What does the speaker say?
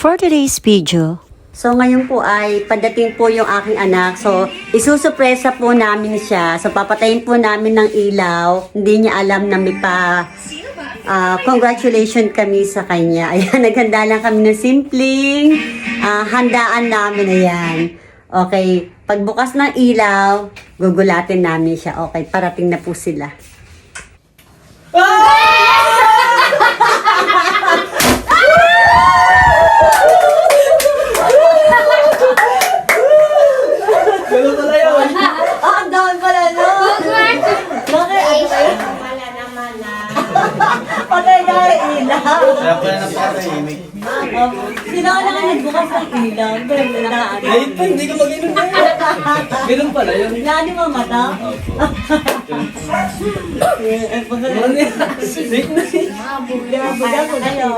For today's video, So ngayon po ay padating po yung aking anak. So isusupresa po namin siya. So papatayin po namin ng ilaw. Hindi niya alam na may congratulations kami sa kanya. Ayan, naghanda lang kami ng simpleng handaan namin. Ayan. Okay, pagbukas ng ilaw, gugulatin namin siya. Okay, parating na po sila. Ganun pala yun. Ang dami pala, no? Bakit? Patay na ang ilaw. Kaya pala napakatahimik. Sino ka na nagbukas ng ilaw? Wait pa, hindi ko mag-inom na yun. Ganun pala yun. Nani mo mata? Opo. Eh, pagkakita. Ano yan? Wait na. Buga ko kayo.